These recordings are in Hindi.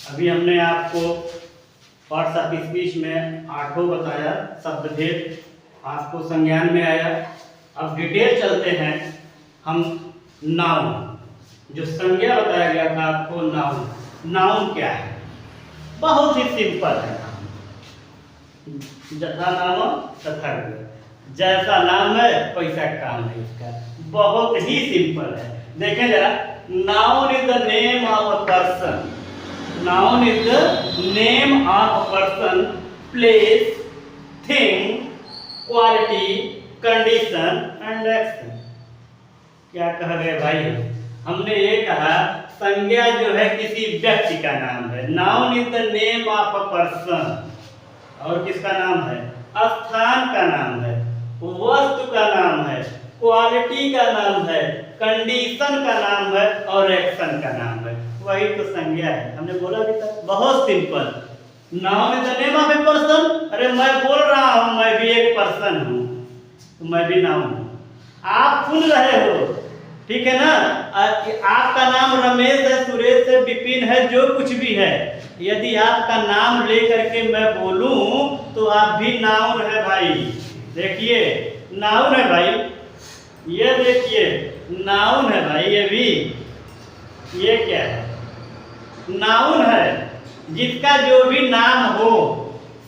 अभी हमने आपको पार्ट्स ऑफ स्पीच में 8 बताया शब्द भेद, आपको संज्ञान में आया। अब डिटेल चलते हैं हम नाउन, जो संज्ञा बताया गया था आपको नाउन। नाउन क्या है? बहुत ही सिंपल है। जथा नाम तथा गुण, जैसा नाम है वैसा काम है इसका, बहुत ही सिंपल है। देखें जरा, noun is the name of a person. Noun is the name of a person, place, thing, quality, condition and action. क्या कहा गया भाई? हमने ये कहा संज्ञा जो है किसी व्यक्ति का नाम है। Noun is the name of a person, और किसका नाम है? स्थान का नाम है, वस्तु का नाम है, क्वालिटी का नाम है, कंडीशन का नाम है और एक्शन का नाम है। वही तो संज्ञा है। हमने बोला भी था, बहुत simple. Noun is the name of a person. अरे मैं बोल रहा हूं, मैं भी एक पर्सन हूं, तो मैं भी नाउन हूं। आप सुन रहे हो, ठीक है ना? आपका नाम रमेश है, सुरेश है, विपिन है, जो कुछ भी है, यदि आपका नाम लेकर के मैं बोलूं तो आप भी नाउन है भाई। देखिए नाउन है भाई, ये देखिए नाउन है भाई। ये भी, ये क्या है? नाउन है। जिसका जो भी नाम हो,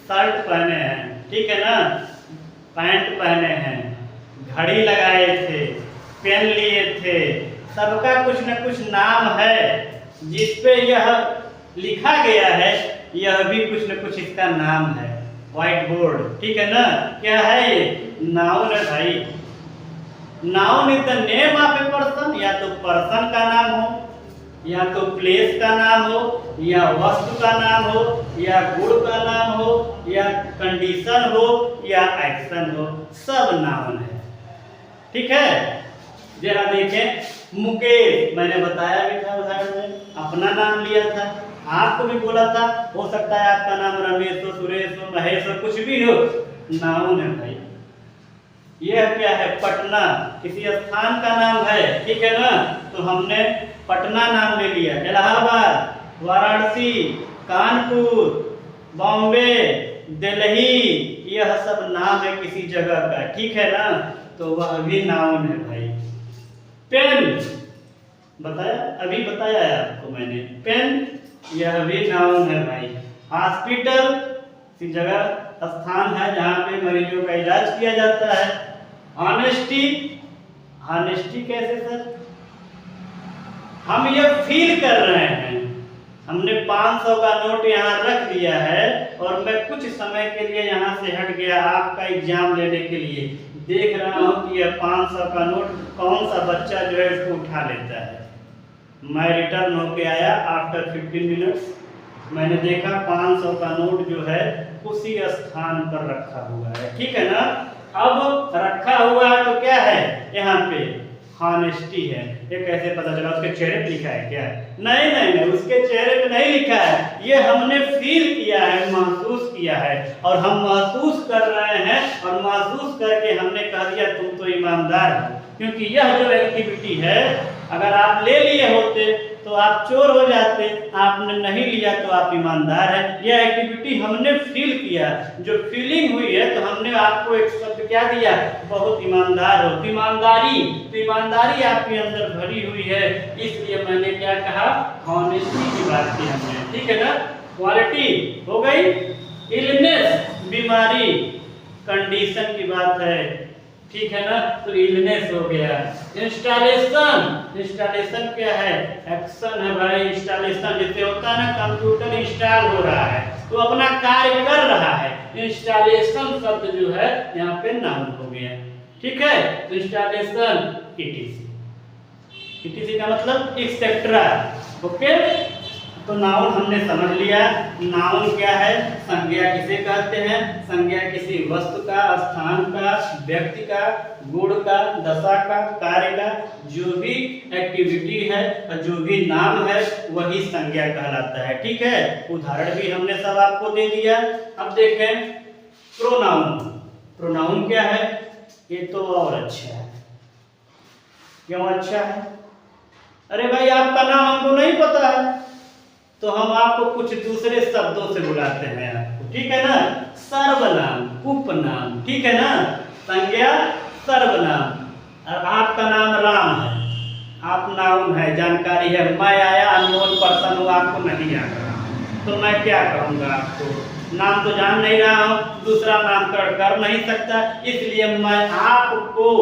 शर्ट पहने हैं, ठीक है ना, पैंट पहने हैं, घड़ी लगाए थे, पेन लिए थे, सबका कुछ न कुछ नाम है जिसपे यह लिखा गया है। यह भी कुछ न कुछ इसका नाम है। व्हाइट बोर्ड, ठीक है ना? क्या है ये? नाउन है भाई। Noun is the name of a person. या तो पर्सन का नाम हो, या तो प्लेस का नाम हो, या वस्तु का नाम हो, या गुण का नाम हो, या कंडीशन हो, या एक्शन हो, सब नाउन है। ठीक है? जरा देखें, मुकेश, मैंने बताया भी था उदाहरण में, अपना नाम लिया था, आपको भी बोला था। हो सकता है आपका नाम रमेश हो, सुरेश हो, महेश हो, कुछ भी हो, नाउन है भाई। यह क्या है? पटना, किसी स्थान का नाम है, ठीक है ना? तो हमने पटना नाम ले लिया। इलाहाबाद, वाराणसी, कानपुर, बॉम्बे, दिल्ली, यह सब नाम है किसी जगह का, ठीक है ना? तो वह भी नाउन है भाई। पेन, बताया, अभी बताया है आपको मैंने, पेन, यह भी नाउन है भाई। हॉस्पिटल, किसी जगह स्थान है जहाँ पे मरीजों का इलाज किया जाता है। ऑनेस्टी, ऑनेस्टी कैसे सर? हम ये फील कर रहे हैं, हमने 500 का नोट यहाँ रख दिया है और मैं कुछ समय के लिए यहाँ से हट गया आपका एग्जाम लेने के लिए। देख रहा हूँ कि यह 500 का नोट कौन सा बच्चा जो है इसको उठा लेता है। मैं रिटर्न होके आया आफ्टर 15 मिनट्स, मैंने देखा 500 का नोट जो है उसी स्थान पर रखा हुआ है, ठीक है ना? अब रखा हुआ है तो क्या है यहाँ पे? हॉनेस्टी है। ये कैसे पता चला? उसके चेहरे पे लिखा है क्या? नहीं नहीं नहीं, उसके चेहरे पे नहीं लिखा है। ये हमने फील किया है, महसूस किया है, और हम महसूस कर रहे हैं और महसूस करके हमने कह दिया तुम तो ईमानदार हो। क्योंकि यह जो एक्टिविटी है, अगर आप ले लिए होते तो आप चोर हो जाते, आपने नहीं लिया तो आप ईमानदार हैं। यह एक्टिविटी हमने फील किया, जो फीलिंग हुई है, तो हमने आपको एक शब्द क्या दिया? बहुत ईमानदार हो। ईमानदारी, तो ईमानदारी आपके अंदर भरी हुई है, इसलिए मैंने क्या कहा? हॉनेस्टी की बात की हमने, ठीक है ना? क्वालिटी हो गई, इलनेस, बीमारी, कंडीशन की बात है, ठीक है ना? तो इलनेस हो गया। इंस्टॉलेशन, इंस्टॉलेशन क्या है? एक्शन है भाई। इंस्टॉलेशन जैसे होता है ना, कंप्यूटर इंस्टॉल हो रहा है तो अपना कार्य कर रहा है। इंस्टॉलेशन शब्द जो है यहाँ पे नाउन हो गया, ठीक है? तो इंस्टॉलेशन, ईटीसी, ईटीसी का मतलब एक्सेट्रा। ओके, तो नाउन हमने समझ लिया। नाउन क्या है? संज्ञा किसे कहते हैं? संज्ञा किसी वस्तु का, स्थान का, व्यक्ति का, गुण का, दशा का, कार्य का, जो भी एक्टिविटी है और जो भी नाम है वही संज्ञा कहलाता है, ठीक है? उदाहरण भी हमने सब आपको दे दिया। अब देखें प्रोनाउन। प्रोनाउन क्या है? ये तो और अच्छा है। क्यों अच्छा है? अरे भाई आपका नाम हमको नहीं पता है, तो हम आपको कुछ दूसरे शब्दों से बुलाते हैं आपको, ठीक है ना। सर्वनाम, उपनाम, ठीक है ना। संज्ञा सर्वनाम। और आपका नाम राम है, आप नाउन है, जानकारी है। मैं आया अननोन पर्सन हूँ, आपको नहीं जान रहा हूँ, तो मैं क्या कहूँगा आपको? नाम तो जान नहीं रहा हूँ, दूसरा नामकरण कर नहीं सकता, इसलिए मैं आपको,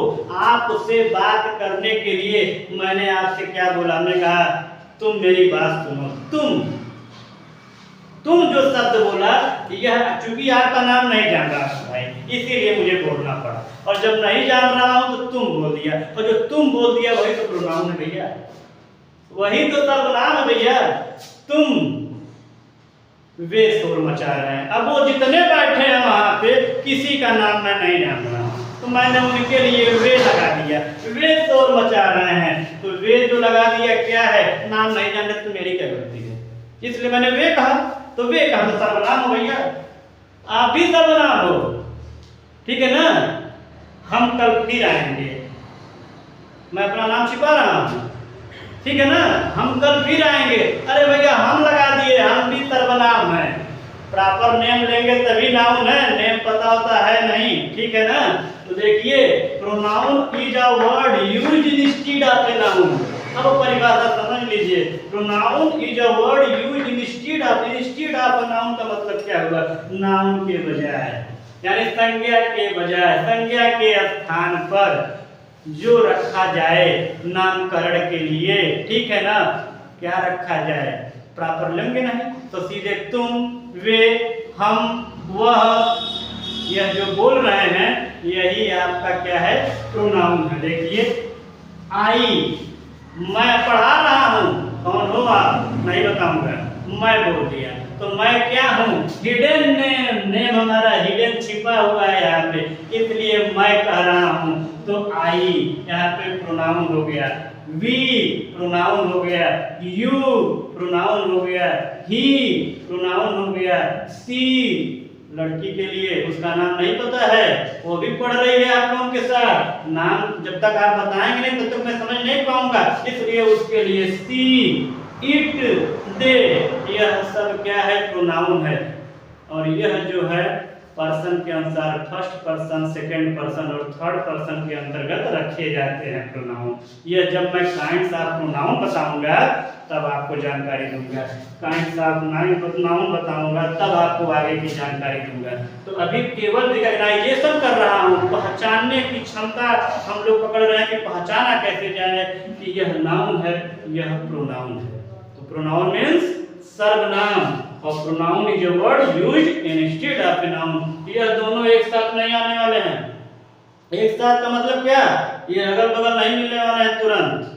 आपसे बात करने के लिए मैंने आपसे क्या बोला? मैंने कहा तुम मेरी बात सुनो। तुम जो शब्द बोला, यह चूंकि आपका नाम नहीं जान रहा भाई, इसीलिए मुझे बोलना पड़ा। और जब नहीं जान रहा हूं तो तुम बोल दिया, और जो तुम बोल दिया वही तो प्रोनाउन है भैया, वही तो सर्वनाम है भैया। तुम, वे शोर मचा रहे हैं। अब वो जितने बैठे हैं वहां पे, किसी का नाम मैं नहीं जान रहा हूं, तो मैंने उनके लिए वे लगा दिया। वे शोर मचा रहे हैं, तो वे जो लगा दिया क्या है? नाम नहीं जान रहे, तो मेरी क्या गलती है? इसलिए मैंने वे कहा, तो वे कहा तो सर्वनाम हो भैया, आप भी सर्वनाम हो, ठीक है ना। हम कल फिर आएंगे, मैं अपना नाम छिपा रहा हूं, ठीक है ना। हम कल फिर आएंगे। अरे भैया हम लगा दिए, हम भी सर्वनाम है। प्रॉपर नेम लेंगे तभी नाउन है, नेम पता होता है नहीं, ठीक है ना। तो देखिए, pronoun is a word used instead of a noun. अब परिभाषा समझ लीजिए, pronoun is a word used instead of a noun का मतलब क्या हुआ? नाउन के बजाय, यानी संज्ञा के बजाय, संज्ञा के स्थान पर जो रखा जाए नामकरण के लिए, ठीक है ना। क्या रखा जाए? प्रॉपर लेंगे नहीं तो सीधे तुम, वे, हम, वह, यह जो बोल रहे हैं यही आपका क्या है? प्रोनाउन है। देखिए, आई, मैं पढ़ा रहा हूँ, कौन हो आप? नहीं बताऊंगा, मैं बोल दिया, तो मैं क्या हूँ? हिडन नेम, नेम हमारा हिडन छिपा हुआ है यहाँ पे, इसलिए मैं कह रहा हूँ। तो आई यहाँ पे प्रोनाउन हो गया, वी प्रोनाउन हो गया, यू प्रोनाउन हो गया, ही प्रोनाउन हो गया, सी लड़की के लिए, उसका नाम नहीं पता है, वो भी पढ़ रही है आप लोगों के साथ। नाम जब तक आप बताएंगे नहीं तब तक मैं समझ नहीं पाऊंगा, इसलिए उसके लिए सी, इट, दे, यह सब क्या है? प्रोनाउन है। और यह जो है पर्सन के अनुसार फर्स्ट पर्सन, सेकंड पर्सन और थर्ड पर्सन के अंतर्गत रखे जाते हैं प्रोनाउन। यह जब मैं काइंड्स ऑफ प्रोनाउन बताऊंगा तब आपको जानकारी दूंगा, काइंड्स ऑफ प्रोनाउन बताऊंगा तब आपको आगे की जानकारी दूंगा। तो अभी केवल रिकॉग्नाइजेशन कर रहा हूँ, पहचानने की क्षमता हम लोग पकड़ रहे हैं कि पहचाना कैसे जाए कि यह नाउन है, यह प्रोनाउन है। तो प्रोनाउन मीन्स सर्वनाम, और pronoun is a word used instead of a noun. यह दोनों एक साथ नहीं आने वाले हैं। एक साथ का मतलब क्या? ये अगल बगल नहीं मिलने वाले हैं तुरंत,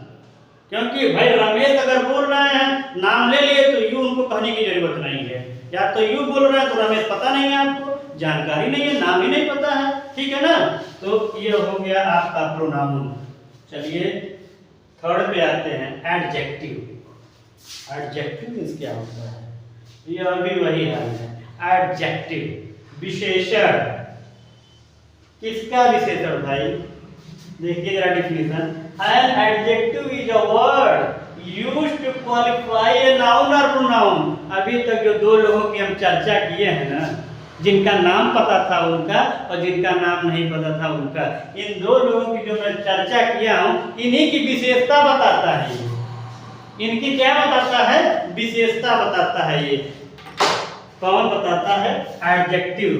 क्योंकि भाई रमेश अगर बोल रहे हैं, नाम ले लिए, तो यू उनको कहने की जरूरत नहीं है। या तो यू बोल रहे हैं तो रमेश पता नहीं है आपको, जानकारी नहीं है, नाम ही नहीं पता है, ठीक है ना। तो ये हो गया आपका प्रोनाउन। चलिए थर्ड पे आते हैं, एडजेक्टिव। एडजेक्टिव मींस क्या होता है? यह भी वही हाल है। एडजेक्टिव विशेषण। किसका विशेषण भाई? देखिए जरा definition. An adjective is a word used to qualify a noun or pronoun. अभी तक जो दो लोगों की हम चर्चा किए हैं ना, जिनका नाम पता था उनका और जिनका नाम नहीं पता था उनका, इन दो लोगों की जो मैं चर्चा किया हूं, इन्हीं की विशेषता बताता है। इनकी क्या बताता है? विशेषता बताता है। ये कौन बताता है? एडजेक्टिव।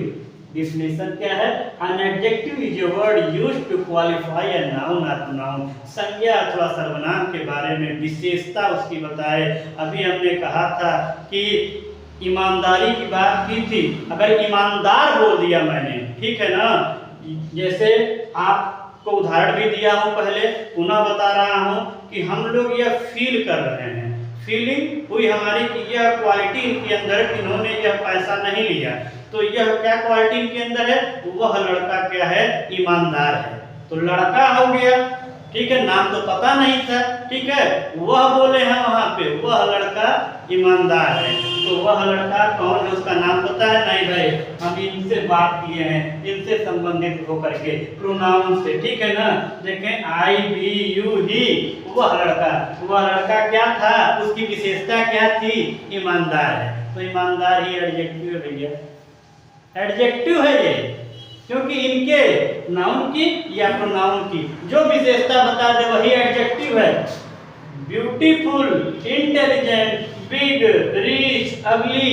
डिफिनेशन क्या है? An adjective is a word used to qualify a noun or pronoun. संज्ञा अथवा सर्वनाम के बारे में विशेषता उसकी बताए। अभी हमने कहा था कि ईमानदारी की बात की थी। अगर ईमानदार बोल दिया मैंने, ठीक है ना, जैसे आपको उदाहरण भी दिया हूं पहले, पुनः बता रहा हूं कि हम लोग यह फील कर रहे हैं, फीलिंग हुई हमारी कि यह क्वालिटी इनके अंदर, इन्होंने यह पैसा नहीं लिया, तो यह क्या क्वालिटी इनके अंदर है? वह लड़का क्या है? ईमानदार है। तो लड़का हो गया, ठीक है, नाम तो पता नहीं था, ठीक है, वह बोले हैं वहां पे, वह लड़का ईमानदार है। तो तो वह लड़का कौन है उसका नाम पता है? नहीं भाई, हम इनसे बात किए हैं, इनसे संबंधित होकर के प्रोनाउन से, ठीक है ना। देखें आई भी यू ही, वह लड़का क्या था, उसकी विशेषता क्या थी? ईमानदार है। तो ईमानदार ही एडजेक्टिव है भैया, एडजेक्टिव है ये, क्योंकि इनके नाउन की या प्रोनाउन की जो विशेषता बता दे वही एडजेक्टिव है। ब्यूटीफुल, इंटेलिजेंट, बिग, रिच, अगली,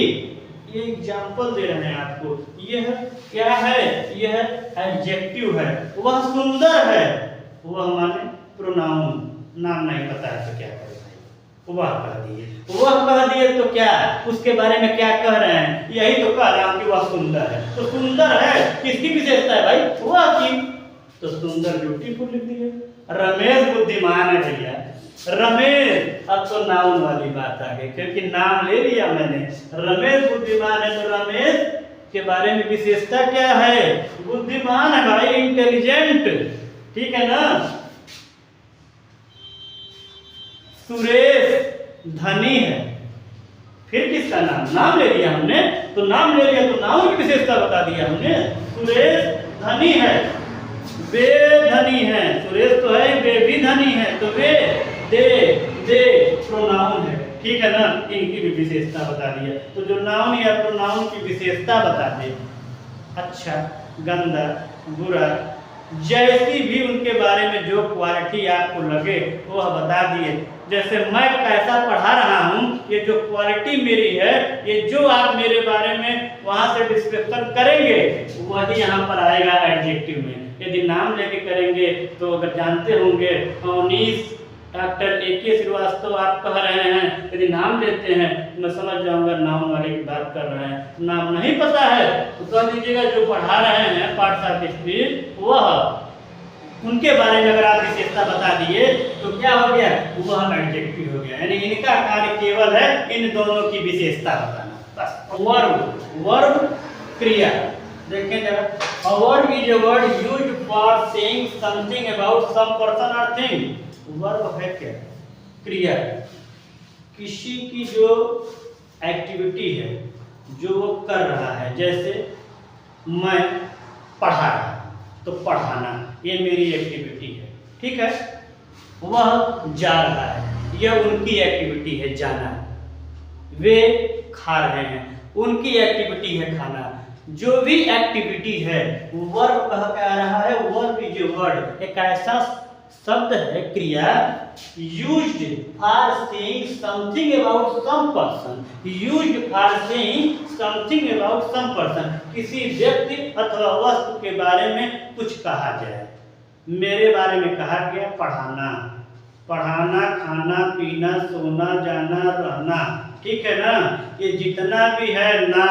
ये एग्जाम्पल दे रहे हैं आपको। यह क्या है? यह एडजेक्टिव है। वह सुंदर है, वह माने प्रोनाउन। नाम नहीं पता है तो क्या करें भाई, वह कह दिए तो क्या, उसके बारे में क्या कह रहे हैं? यही तो कह रहा हूं कि वह सुंदर है। तो सुंदर है, किसकी विशेषता है भाई? वह की। तो सुंदर ब्यूटीफुल लिख दिए। रमेश बुद्धिमान है भैया, रमेश। अब तो नाउन वाली बात आ गई, क्योंकि नाम ले लिया मैंने। रमेश बुद्धिमान है, तो रमेश के बारे में विशेषता क्या है? बुद्धिमान है भाई, इंटेलिजेंट, ठीक है ना। सुरेश धनी है। फिर किसका नाम ले लिया हमने, तो नाम ले लिया तो नाउन की विशेषता बता दिया हमने। सुरेश धनी है, वे धनी है। सुरेश तो है, वे भी धनी है, तो वे, दे प्रोनाउन है, ठीक है ना। इनकी भी विशेषता बता दिया। तो जो नाउन या प्रोनाउन की विशेषता बता दे, अच्छा, गंदा, बुरा, जैसी भी उनके बारे में जो क्वालिटी आपको लगे वह बता दिए। जैसे मैं कैसा पढ़ा रहा हूँ, ये जो क्वालिटी मेरी है, ये जो आप मेरे बारे में वहां से डिस्क्रिप्शन करेंगे वही यहाँ पर आएगा एडजेक्टिव में। यदि नाम लेके करेंगे तो अगर जानते होंगे अवनीश डॉक्टर A.K. श्रीवास्तव आप कह रहे हैं, यदि नाम लेते हैं तो मैं समझ जाऊंगा नाउन वाले की बात कर रहे हैं। नाम नहीं पता है तो कह दीजिएगा जो पढ़ा रहे हैं पाठशाला स्पीच, वह उनके बारे में अगर आप विशेषता बता दिए तो क्या हो गया? वह एडजेक्टिव हो गया। यानी इनका कार्य केवल है इन दोनों की विशेषता बताना, बस। वर्ब क्रिया देखें जरा। A verb is a word used for saying something about some person or thing. Verb है क्या? क्रिया, किसी की जो एक्टिविटी है जो वो कर रहा है। जैसे मैं पढ़ा रहा हूं तो पढ़ाना ये मेरी एक्टिविटी है, ठीक है। वह जा रहा है, यह उनकी एक्टिविटी है जाना। वे खा रहे हैं, उनकी एक्टिविटी है खाना। जो भी एक्टिविटी है वर्ब कह के आ रहा है। वर्ब इज ए वर्ड, एक ऐसा शब्द है, क्रिया, used for saying something about some person. Used for saying something about some person, किसी व्यक्ति अथवा वस्तु के बारे में कुछ कहा जाए। मेरे बारे में कहा गया पढ़ाना, खाना पीना, सोना, जाना, रहना, ठीक है ना। ये जितना भी है ना,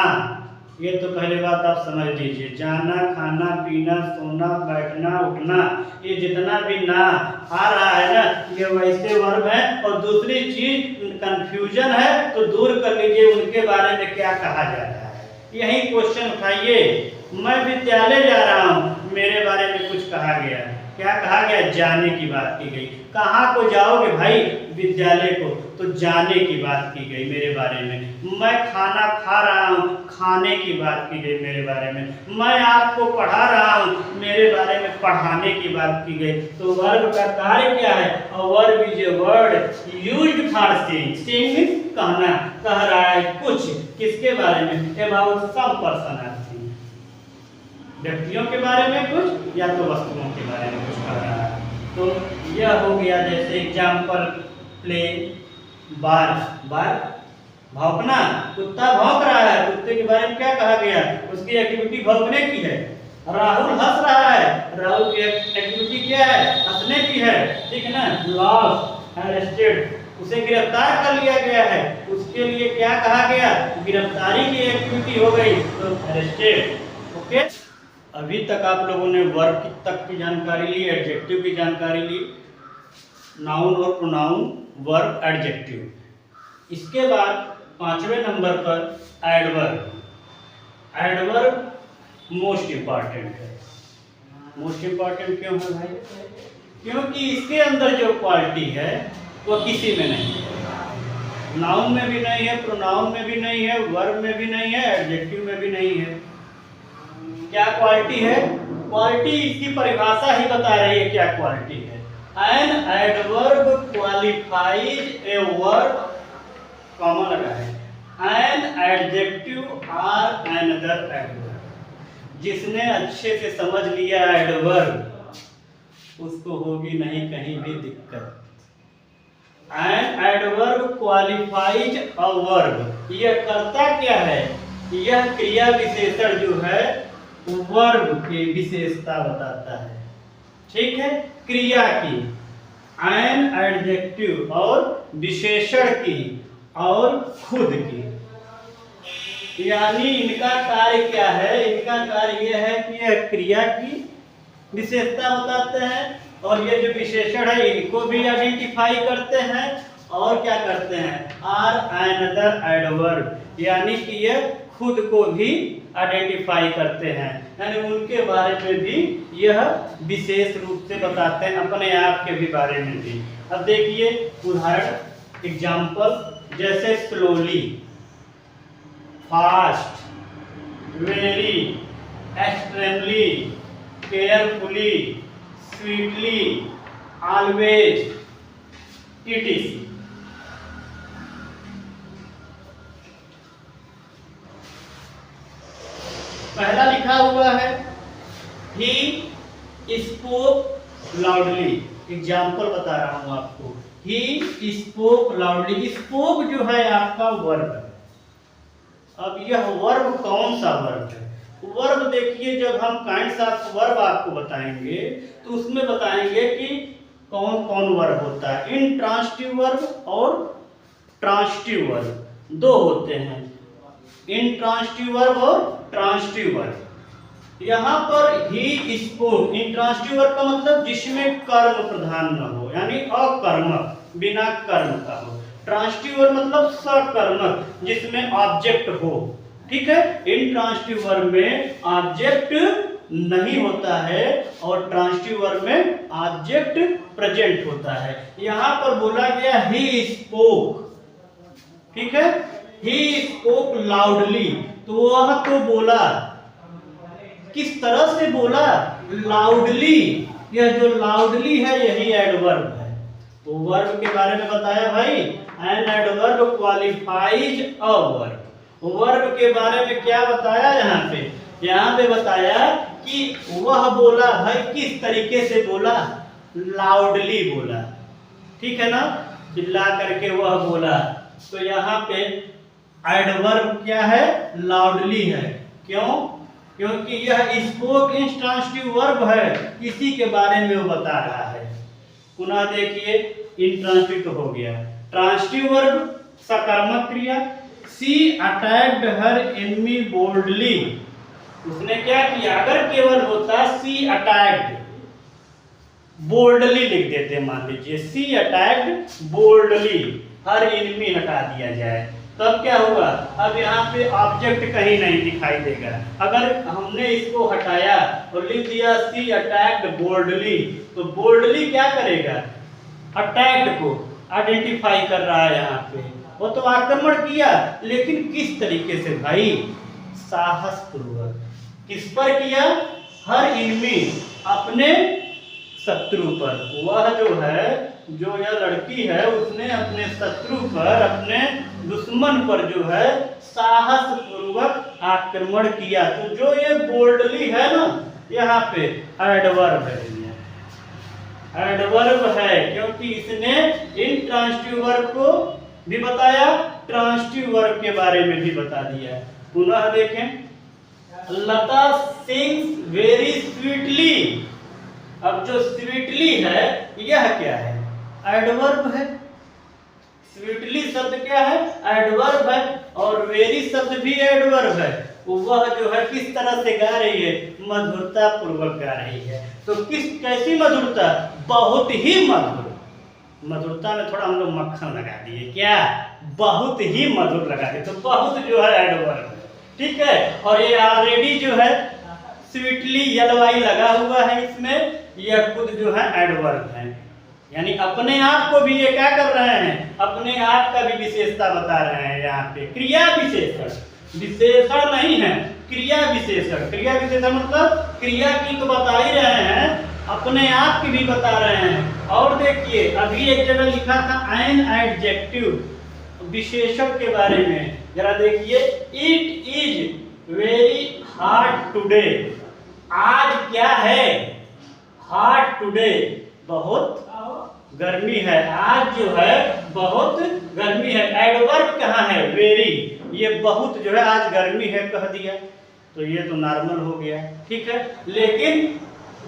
ये तो पहले बात आप समझ लीजिए। जाना, खाना पीना, सोना, बैठना, उठना, ये जितना भी ना आ रहा है ना, ये वैसे वर्ब है। और दूसरी चीज कंफ्यूजन है तो दूर कर लीजिए, उनके बारे में क्या कहा जा रहा है। यही क्वेश्चन उठाइए। मैं विद्यालय जा रहा हूँ, मेरे बारे में कुछ कहा गया, क्या कहा गया? जाने की बात की गई। कहाँ को जाओगे भाई? विद्यालय को, तो जाने की बात की गई मेरे बारे में। मैं खाना खा रहा हूँ, खाने की बात की गई मेरे बारे में। मैं आपको पढ़ा रहा हूँ, मेरे बारे में पढ़ाने की बात की गई। तो वर्ब का कार्य क्या है? Verb is a word used for saying. Saying means कहना, कह रहा है कुछ, किसके बारे में? अबाउट सम पर्सन और थिंग, व्यक्तियों के बारे में कुछ या तो वस्तुओं के बारे में कुछ कह रहा है। तो यह हो गया जैसे एग्जाम्पल, प्ले, बार भौंकना, कुत्ता भौंक रहा है, कुत्ते के बारे में क्या कहा गया? उसकी एक्टिविटी भौंकने की है। राहुल हंस रहा है, राहुल की एक्टिविटी क्या है? हंसने की है, ठीक है ना। लॉस्ट, अरेस्टेड, उसे गिरफ्तार कर लिया गया है, उसके लिए क्या कहा गया? गिरफ्तारी की एक्टिविटी हो गई, तो अरेस्टेड, ओके। अभी तक आप लोगों ने वर्ब तक की जानकारी ली, एडजेक्टिव की जानकारी ली, noun or pronoun, verb, adjective. इसके बाद 5वें नंबर पर एडवर्ब। एडवर्ब मोस्ट इंपॉर्टेंट है। मोस्ट इंपॉर्टेंट क्यों है भाई? क्योंकि इसके अंदर जो क्वालिटी है वो किसी में नहीं है। नाउन में भी नहीं है, प्रोनाउन में भी नहीं है, वर्ब में भी नहीं है, एडजेक्टिव में भी नहीं है। क्या क्वालिटी है? क्वालिटी इसकी परिभाषा ही बता रही है क्या क्वालिटी है। An adverb qualifies a verb, common लगा है, an adjective or another adverb. जिसने अच्छे से समझ लिया एडवर्ब उसको होगी नहीं कहीं भी दिक्कत। N adverb qualifies a verb, यह करता क्या है? यह क्रिया विशेषण जो है वर्ब की विशेषता बताता है, ठीक है, क्रिया की। एन एडजेक्टिव और विशेषण की और खुद की, यानी इनका कार्य क्या है? इनका कार्य यह है कि यह क्रिया की विशेषता बताते हैं और ये जो विशेषण है इनको भी आइडेंटिफाई करते हैं और क्या करते हैं? आर अनदर एडवर्ब, यानी कि ये खुद को भी आइडेंटिफाई करते हैं, यानी उनके बारे में भी यह विशेष रूप से बताते हैं, अपने आप के भी बारे में भी। अब देखिए उदाहरण, एग्जाम्पल, जैसे slowly, fast, very, extremely, carefully, sweetly, always, etc। पहला लिखा हुआ है ही स्पोक लाउडली, एग्जाम्पल बता रहा हूं आपको। ही स्पोक लाउडली, स्पोक जो है आपका वर्ब है। अब यह वर्ब कौन सा वर्ब है? वर्ब देखिए, जब हम काइंड्स ऑफ वर्ब आपको बताएंगे तो उसमें बताएंगे कि कौन कौन वर्ब होता है। इंट्रांसिटिव वर्ब और ट्रांसिटिव वर्ब दो होते हैं, इंट्रांसिटिव वर्ब और ट्रांसिटिव वर्ब। यहाँ पर ही स्पोक, इंट्रांसिटिव वर्ब का मतलब जिसमें कर्म प्रधान न हो, यानी अकर्मक, बिना कर्म का हो। ट्रांसिटिव वर्ब मतलब सकर्मक, जिसमें ऑब्जेक्ट हो, ठीक है। इंट्रांसिटिव वर्ब में ऑब्जेक्ट नहीं होता है और ट्रांसिटिव वर्ब में ऑब्जेक्ट प्रेजेंट होता है। यहां पर बोला गया ही स्पोक, ठीक है, ही स्पोक लाउडली, तो वह तो बोला, किस तरह से बोला? लाउडली। यह जो लाउडली है यही एडवर्ब है। तो वर्ब के बारे में बताया भाई, N adverb qualifies a verb. Verb के बारे में क्या बताया? यहाँ पे बताया कि वह बोला, भाई किस तरीके से बोला? लाउडली बोला, ठीक है ना, चिल्ला करके वह बोला। तो यहाँ पे एडवर्ब क्या है? लाउडली है। क्यों? क्योंकि यह स्पोक इंट्रांसिटिव वर्ब है, इसी के बारे में वो बता रहा है। पुनः देखिए, इंट्रांसिटिव तो हो गया। ट्रांसिटिव वर्ब सकर्मक क्रिया, she attacked her enemy boldly, उसने क्या किया? अगर केवल होता शी अटैक्ड, बोल्डली लिख देते, मान लीजिए she attacked boldly, her enemy हटा दिया जाए, तब क्या हुआ? अब यहाँ पे ऑब्जेक्ट कहीं नहीं दिखाई देगा। अगर हमने इसको हटाया और लिख दिया शी अटैक्ड बोल्डली, तो बोल्डली क्या करेगा? अटैक्ड को आइडेंटिफाई कर रहा है यहाँ पे, वो तो आक्रमण किया, लेकिन किस तरीके से भाई? साहस पूर्वक। किस पर किया? हर एनिमी, अपने शत्रु पर। वह जो है, जो यह लड़की है, उसने अपने शत्रु पर, अपने दुश्मन पर जो है साहस पूर्वक आक्रमण किया। तो जो ये बोल्डली है ना, यहाँ पे एडवर्ब है, एडवर्ब है, क्योंकि इसने इंट्रांसिटिव वर्ब को भी बताया, ट्रांसिटिव वर्ब के बारे में भी बता दिया। पुनः देखें, लता सिंग्स वेरी स्वीटली। अब जो स्वीटली है यह क्या है? एडवर्ब है। स्वीटली शब्द क्या है? एडवर्ब है, और वेरी शब्द भी एडवर्ब है। वह जो है किस तरह से गा रही है? मधुरता पूर्वक गा रही है। तो कैसी मधुरता? बहुत ही मधुर। मधुरता में थोड़ा हम लोग मक्खन लगा दिए, क्या? बहुत ही मधुर लगा दिए, तो बहुत जो है एडवर्ब है, ठीक है। और ये ऑलरेडी जो है स्वीटली एलवाई लगा हुआ है इसमें, यह खुद जो है एडवर्ब है। यानी अपने आप को भी ये क्या कर रहे हैं, अपने आप का भी विशेषता बता रहे हैं। यहाँ पे क्रिया विशेषण, विशेषण नहीं है, क्रिया विशेषण। क्रिया विशेषण मतलब क्रिया की तो बता ही रहे हैं, अपने आप की भी बता रहे हैं। और देखिए अभी एक जगह लिखा था एन एडजेक्टिव, विशेषण के बारे में, जरा देखिए, it is very hot today, आज क्या है, हॉट टुडे, बहुत गर्मी है, आज जो है बहुत गर्मी है। एडवर्ब कहाँ है, वेरी, ये बहुत जो है आज गर्मी है कह दिया, तो ये तो नॉर्मल हो गया, ठीक है। लेकिन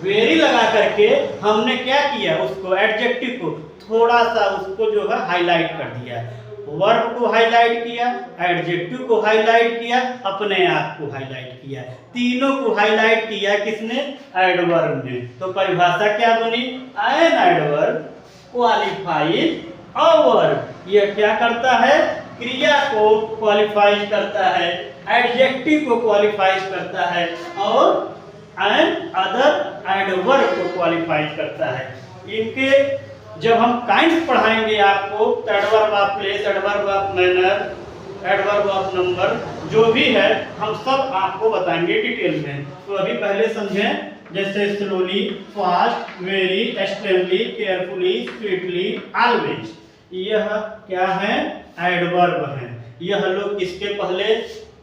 वेरी लगा करके हमने क्या किया, उसको एडजेक्टिव को थोड़ा सा उसको जो है हाईलाइट कर दिया, वर्ब को हाईलाइट किया, एडजेक्टिव को हाईलाइट किया, अपने आप को हाईलाइट किया, तीनों को हाईलाइट किया किसने, एडवर्ब ने। तो परिभाषा क्या बनी, N adverb qualifies a verb. यह क्या करता है, क्रिया को क्वालिफाई करता है, एडजेक्टिव को क्वालिफाई करता है, और एन अदर एडवर्ब को क्वालिफाई करता है। इनके जब हम काइंड्स पढ़ाएंगे आपको, तो adverb of place, adverb of manner, adverb of number, जो भी है हम सब आपको बताएंगे डिटेल में। तो अभी पहले समझें, जैसे slowly, fast, very, extremely, carefully, sweetly, always, यह क्या है, एडवर्ब है। यह लोग किसके पहले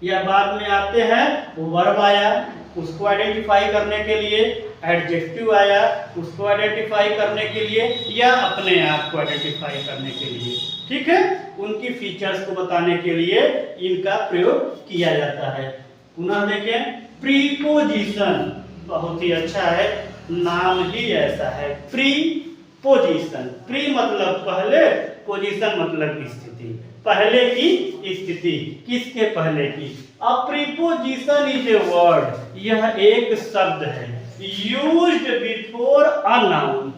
या बाद में आते हैं, वर्ब आया उसको आइडेंटिफाई करने के लिए, एडजेक्टिव आया उसको आइडेंटिफाई करने के लिए, या अपने आप को आइडेंटिफाई करने के लिए, ठीक है। उनकी फीचर्स को बताने के लिए इनका प्रयोग किया जाता है। पुनः देखें, प्रीपोजिशन, बहुत ही अच्छा है, नाम ही ऐसा है, प्रीपोजिशन। प्री मतलब पहले, पोजीशन मतलब स्थिति, पहले की स्थिति, किसके पहले की। अब प्रीपोजिशन इज ए वर्ड, यह एक शब्द है, यूज्ड बिफोर अ नाउन,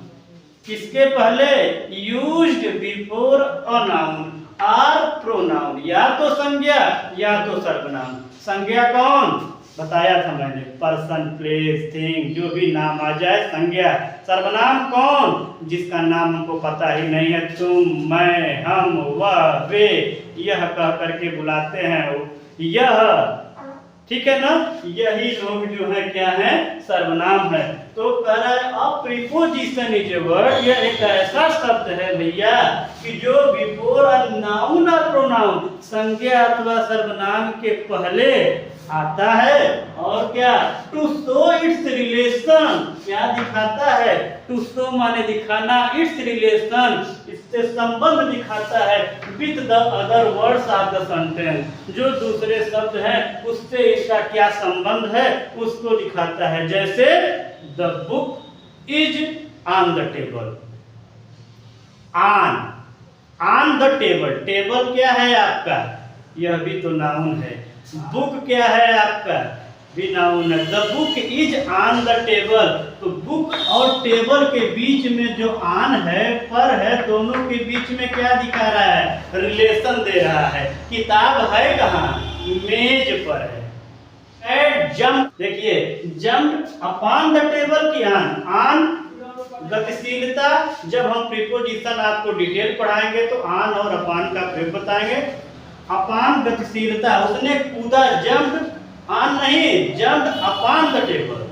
किसके पहले, used before a noun or pronoun, या तो संज्ञा या तो सर्वनाम। संज्ञा कौन, बताया था मैंने, पर्सन, प्लेस, थिंग, जो भी नाम आ जाए संज्ञा। सर्वनाम कौन, जिसका नाम हमको पता ही नहीं है, तुम, मैं, हम, वह, वे, यह कह करके बुलाते हैं, यह, ठीक है ना, यही लोग जो है क्या है, सर्वनाम है। तो कह रहा है अब प्रीपोजिशन इज ए वर्ड, यह एक ऐसा शब्द है भैया कि जो before a noun or pronoun, संज्ञा अथवा सर्वनाम के पहले आता है, और क्या, टू शो इट्स रिलेशन, क्या दिखाता है, टू शो माने दिखाना, इट्स रिलेशन, इससे संबंध दिखाता है, with the other words of the sentence, जो दूसरे शब्द हैं उससे इसका क्या संबंध है उसको दिखाता है। जैसे the book is on the table, on the table, table क्या है आपका, यह भी तो नाउन है, बुक क्या है आपका, भी नाउन है। The book is on the table, तो बुक और टेबल के बीच में जो ऑन है, पर है, दोनों के बीच में क्या दिखा रहा है, रिलेशन दे रहा है। किताब है कहाँ, मेज पर है। जंप, देखिए जंप अपॉन द टेबल की ऑन गतिशीलता, जब हम प्रीपोजिशन आपको डिटेल पढ़ाएंगे तो ऑन और अपॉन का प्रयोग बताएंगे। अपॉन गतिशीलता, उसने कूदा, जंप ऑन नहीं, जंप अपॉन द टेबल,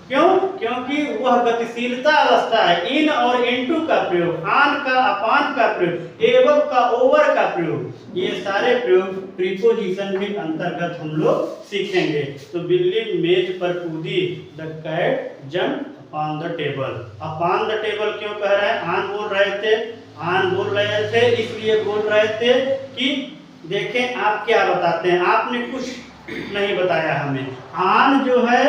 क्यों, क्योंकि वह गतिशीलता अवस्था है। इन और इनटू का प्रयोग, ऑन का अपॉन का प्रयोग, एवं का ओवर का प्रयोग, ये सारे प्रयोग प्रीपोजिशन के अंतर्गत हम लोग सीखेंगे। तो बिल्ली मेज पर कूदी, the cat jump upon the table. Upon the table क्यों कह रहे हैं, ऑन बोल रहे थे, ऑन बोल रहे थे, इसलिए बोल रहे थे कि देखें आप क्या बताते हैं, आपने कुछ नहीं बताया हमें। ऑन जो है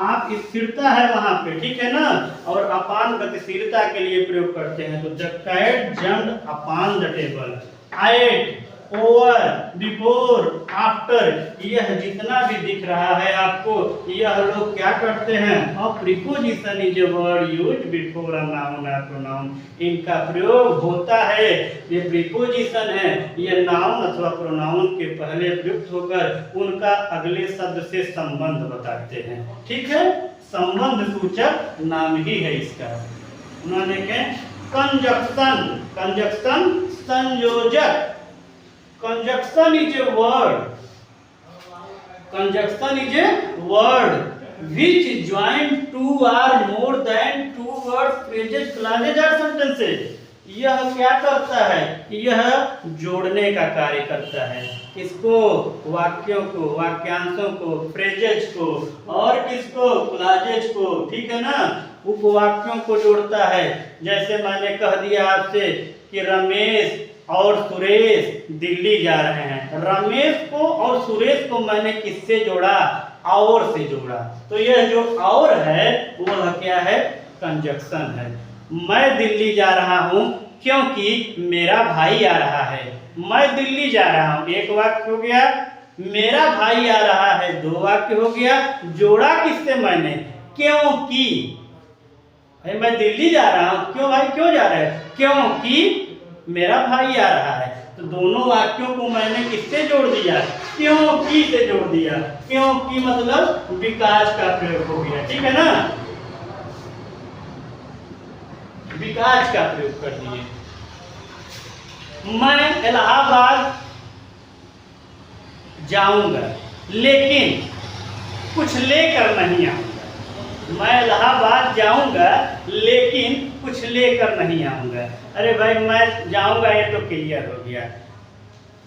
आप स्थिरता है वहां पे, ठीक है ना, और अपॉन गतिशीलता के लिए प्रयोग करते हैं। तो the cat jumped upon the table, at, over, before, after, यह जितना भी दिख रहा है आपको, यह लोग क्या करते हैं, अब preposition is a word used before a noun or pronoun, इनका प्रयोग होता है, ये प्रीपोजिशन है, ये नाउन अथवा प्रोनाउन के पहले प्रयुक्त होकर उनका अगले शब्द से संबंध बताते हैं, ठीक है। संबंध सूचक नाम ही है इसका। देखें कंजक्शन, कंजक्शन संयोजक, conjunction is a word, conjunction is a word which join two or more than two words, phrases, clauses or sentences. यह क्या करता है? यह जोड़ने का कार्य करता है। किसको? वाक्यों को, वाक्यांशों को, फ्रेजेज को और किसको? क्लॉजेज को। ठीक है ना? उपवाक्यों को जोड़ता है। जैसे मैंने कह दिया आपसे कि रमेश और सुरेश दिल्ली जा रहे हैं। रमेश को और सुरेश को मैंने किससे जोड़ा? और से जोड़ा। तो यह जो और है वह क्या है? कंजक्शन है। मैं दिल्ली जा रहा हूं क्योंकि मेरा भाई आ रहा है। मैं दिल्ली जा रहा हूं, एक वाक्य हो गया। मेरा भाई आ रहा है, दो वाक्य हो गया। जोड़ा किससे मैंने? क्योंकि भाई मैं दिल्ली जा रहा हूं। क्यों भाई, क्यों जा रहे हैं? क्योंकि मेरा भाई आ रहा है। तो दोनों वाक्यों को मैंने किससे जोड़ दिया? क्योंकि से जोड़ दिया। क्योंकि मतलब विकास का प्रयोग हो गया। ठीक है ना? विकास का प्रयोग कर दिए। मैं इलाहाबाद जाऊंगा लेकिन कुछ लेकर नहीं आऊंगा। मैं इलाहाबाद जाऊंगा लेकिन कुछ लेकर नहीं आऊंगा। अरे भाई मैं जाऊंगा ये तो क्लियर हो गया,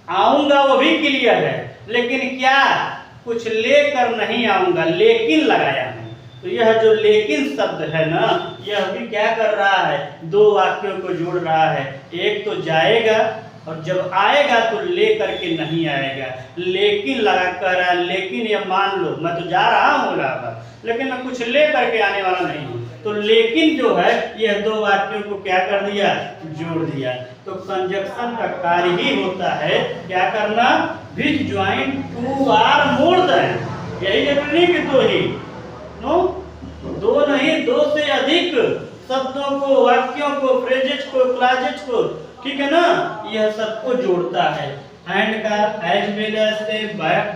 आऊंगा वो भी क्लियर है, लेकिन क्या? कुछ लेकर नहीं आऊंगा, लेकिन लगाया हूं। तो यह जो लेकिन शब्द है ना, यह भी क्या कर रहा है? दो वाक्यों को जोड़ रहा है। एक तो जाएगा और जब आएगा तो ले करके नहीं आएगा, लेकिन लगा कर रहा है। लेकिन ये मान लो मैं तो जा रहा हूँ इलाहाबाद लेकिन मैं कुछ ले करके आने वाला नहीं हूँ। तो लेकिन जो है यह दो वाक्यों को क्या कर दिया? जोड़ दिया। तो कंजक्शन का कार्य ही होता है क्या करना? Which join two or more than. यही जरूरी नहीं कि दो ही, नो, दो नहीं, दो से अधिक शब्दों को, वाक्यों को, फ्रेजेज को, क्लॉजेज को। ठीक है ना? यह सबको जोड़ता है। एंड का, एज वेल एज से,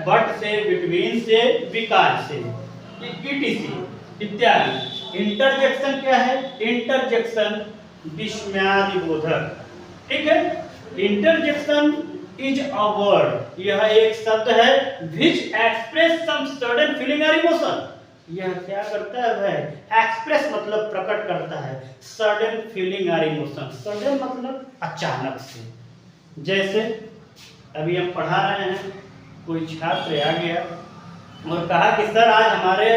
बट से, बिटवीन से, बिकॉज़ से, इटीसी इत्यादि। इंटरजेक्शन क्या है? इंटरजेक्शन विस्मयादिबोधक। ठीक है? इंटरजेक्शन इज अ वर्ड, यह एक शब्द है which express some sudden feeling or emotion। यह क्या करता है भाई? एक्सप्रेस मतलब प्रकट करता है, सडन फीलिंग और इमोशन। सडन मतलब अचानक से। जैसे अभी हम पढ़ा रहे हैं, कोई छात्र आ गया और कहा कि सर आज हमारे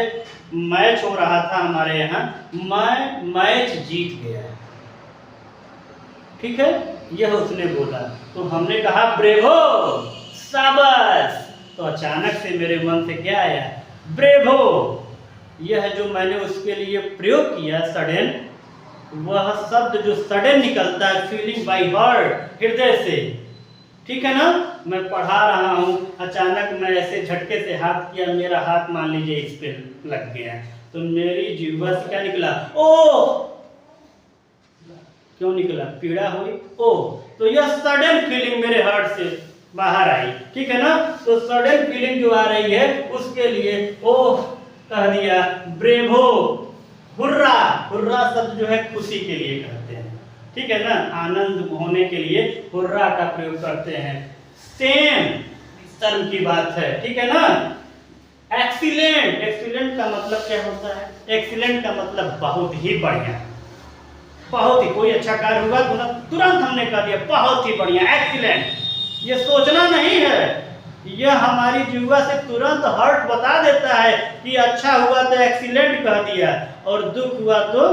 मैच हो रहा था हमारे यहाँ, मैं मैच जीत गया। ठीक है? यह उसने बोला तो हमने कहा ब्रेवो, शाबाश। तो अचानक से मेरे मन से क्या आया? ब्रेवो। यह जो मैंने उसके लिए प्रयोग किया सडन, वह शब्द जो सडन निकलता है फीलिंग बाय हार्ट, हृदय से। ठीक है ना? मैं पढ़ा रहा हूँ, अचानक मैं ऐसे झटके से हाथ किया, मेरा हाथ मान लीजिए इस पे लग गया, तो मेरी जीवा से क्या निकला? ओ। क्यों निकला? पीड़ा हुई, ओ। तो यह सडन फीलिंग मेरे हार्ट से बाहर आई। ठीक है ना? तो सडन फीलिंग जो आ रही है उसके लिए ओह कह दिया, ब्रेवो, हुर्रा। हुर्रा शब्द जो है खुशी के लिए कहते हैं। ठीक है ना? आनंद होने के लिए हुर्रा का प्रयोग करते हैं। सेम शर्म की बात है। ठीक है ना? एक्सीलेंट, एक्सीलेंट का मतलब क्या होता है? एक्सीलेंट का मतलब बहुत ही बढ़िया, बहुत ही। कोई अच्छा कार्य हुआ तो तुरंत हमने कह दिया बहुत ही बढ़िया, एक्सीलेंट। ये सोचना नहीं है, यह हमारी जीवा से तुरंत हर्ट बता देता है कि अच्छा हुआ तो एक्सीलेंट कह दिया और दुख हुआ तो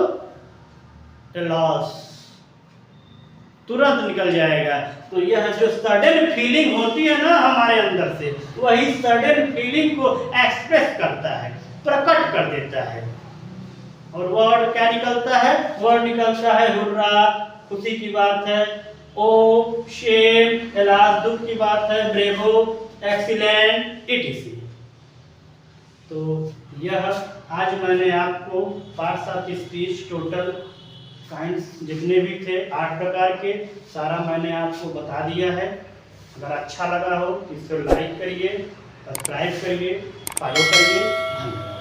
लॉस, तुरंत निकल जाएगा। तो यह जो सडन फीलिंग होती है ना हमारे अंदर से, वही सडन फीलिंग को एक्सप्रेस करता है, प्रकट कर देता है। और वर्ड क्या निकलता है? वर्ड निकलता है हुर्रा, खुशी की बात है, ओ शेम, एलास, दुख की बात है, ब्रेवो, एक्सीलेंट, इटीसी। तो यह आज मैंने आपको parts of speech total kinds जितने भी थे 8 प्रकार के, सारा मैंने आपको बता दिया है। अगर अच्छा लगा हो तो इसे लाइक करिए, सब्सक्राइब करिए, फॉलो करिए। धन्यवाद।